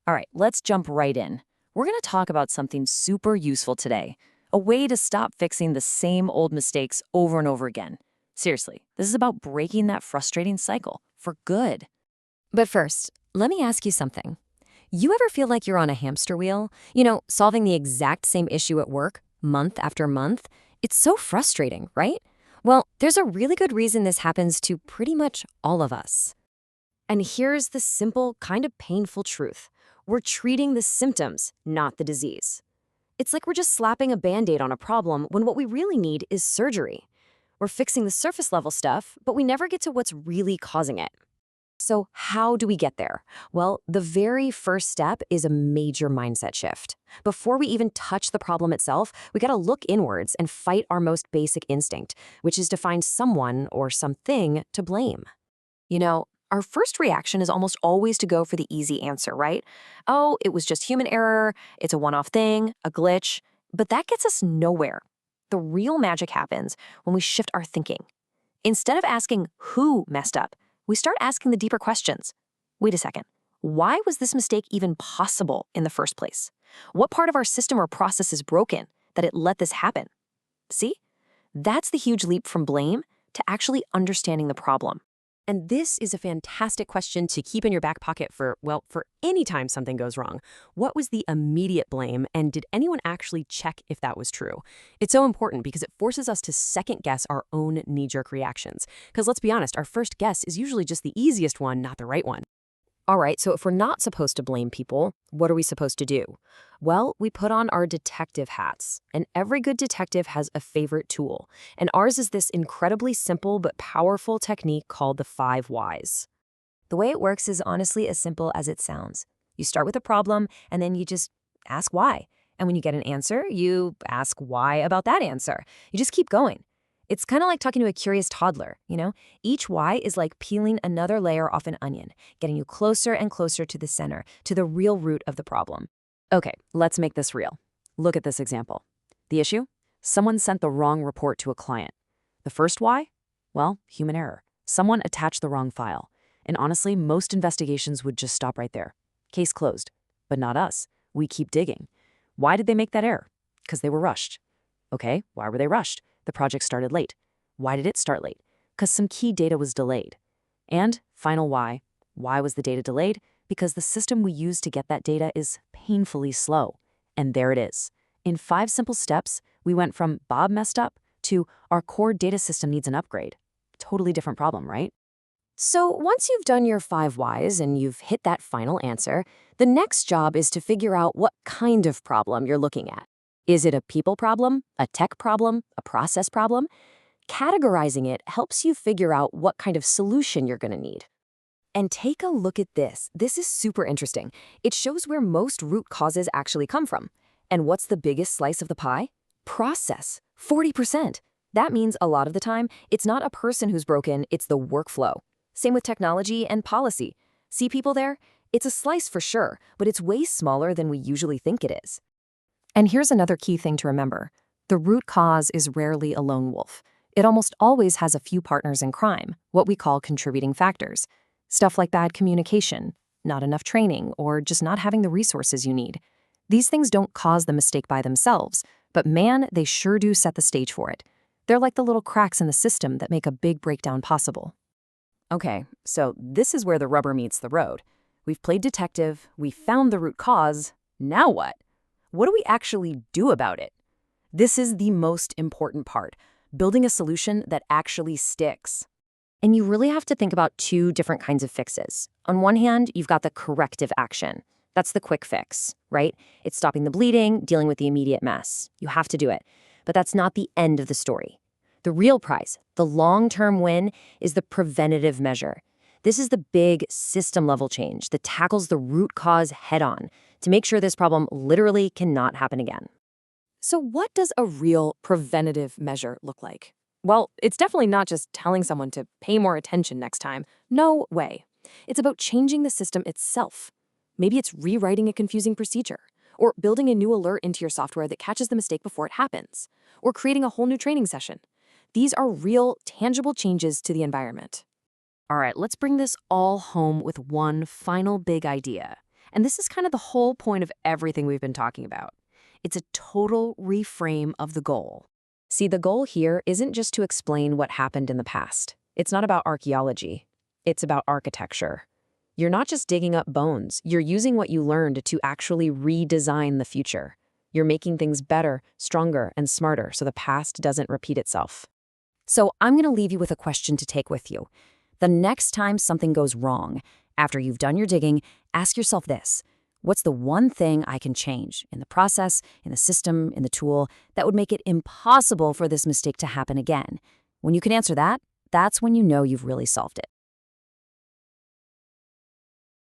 All right, let's jump right in. We're going to talk about something super useful today, a way to stop fixing the same old mistakes over and over again. Seriously, this is about breaking that frustrating cycle for good. But first, let me ask you something. You ever feel like you're on a hamster wheel? Solving the exact same issue at work, month after month? It's so frustrating, right? Well, there's a really good reason this happens to pretty much all of us. And here's the simple, kind of painful truth. We're treating the symptoms, not the disease. It's like we're just slapping a Band-Aid on a problem when what we really need is surgery. We're fixing the surface level stuff, but we never get to what's really causing it. So how do we get there? Well, the very first step is a major mindset shift. Before we even touch the problem itself, we gotta look inwards and fight our most basic instinct, which is to find someone or something to blame. Our first reaction is almost always to go for the easy answer, right? Oh, it was just human error, it's a one-off thing, a glitch. But that gets us nowhere. The real magic happens when we shift our thinking. Instead of asking who messed up, we start asking the deeper questions. Wait a second. Why was this mistake even possible in the first place? What part of our system or process is broken that it let this happen? See? That's the huge leap from blame to actually understanding the problem. And this is a fantastic question to keep in your back pocket for any time something goes wrong. What was the immediate blame, and did anyone actually check if that was true? It's so important because it forces us to second-guess our own knee-jerk reactions. Because let's be honest, our first guess is usually just the easiest one, not the right one. All right, so if we're not supposed to blame people, what are we supposed to do? Well, we put on our detective hats, and every good detective has a favorite tool. And ours is this incredibly simple but powerful technique called the 5 whys. The way it works is honestly as simple as it sounds. You start with a problem, and then you just ask why. And when you get an answer, you ask why about that answer. You just keep going. It's kind of like talking to a curious toddler. Each why is like peeling another layer off an onion, getting you closer and closer to the center, to the real root of the problem. Okay, let's make this real. Look at this example. The issue? Someone sent the wrong report to a client. The first why? Well, human error. Someone attached the wrong file. And honestly, most investigations would just stop right there. Case closed. But not us. We keep digging. Why did they make that error? Because they were rushed. Okay, why were they rushed? The project started late. Why did it start late? Because some key data was delayed. And final why. Why was the data delayed? Because the system we use to get that data is painfully slow. And there it is. In 5 simple steps, we went from Bob messed up to our core data system needs an upgrade. Totally different problem, right? So once you've done your 5 whys and you've hit that final answer, the next job is to figure out what kind of problem you're looking at. Is it a people problem, a tech problem, a process problem? Categorizing it helps you figure out what kind of solution you're going to need. And take a look at this. This is super interesting. It shows where most root causes actually come from. And what's the biggest slice of the pie? Process, 40%. That means a lot of the time, it's not a person who's broken, it's the workflow. Same with technology and policy. See people there? It's a slice for sure, but it's way smaller than we usually think it is. And here's another key thing to remember. The root cause is rarely a lone wolf. It almost always has a few partners in crime, what we call contributing factors. Stuff like bad communication, not enough training, or just not having the resources you need. These things don't cause the mistake by themselves, but man, they sure do set the stage for it. They're like the little cracks in the system that make a big breakdown possible. Okay, so this is where the rubber meets the road. We've played detective, we found the root cause, now what? What do we actually do about it? This is the most important part, building a solution that actually sticks. And you really have to think about 2 different kinds of fixes. On one hand, you've got the corrective action. That's the quick fix, right? It's stopping the bleeding, dealing with the immediate mess. You have to do it. But that's not the end of the story. The real prize, the long-term win, is the preventative measure. This is the big system-level change that tackles the root cause head-on to make sure this problem literally cannot happen again. So what does a real preventative measure look like? Well, it's definitely not just telling someone to pay more attention next time. No way. It's about changing the system itself. Maybe it's rewriting a confusing procedure, or building a new alert into your software that catches the mistake before it happens, or creating a whole new training session. These are real, tangible changes to the environment. All right, let's bring this all home with one final big idea. And this is kind of the whole point of everything we've been talking about. It's a total reframe of the goal. See, the goal here isn't just to explain what happened in the past. It's not about archaeology. It's about architecture. You're not just digging up bones. You're using what you learned to actually redesign the future. You're making things better, stronger, and smarter so the past doesn't repeat itself. So I'm going to leave you with a question to take with you. The next time something goes wrong, after you've done your digging, ask yourself this. What's the one thing I can change in the process, in the system, in the tool that would make it impossible for this mistake to happen again? When you can answer that, that's when you know you've really solved it.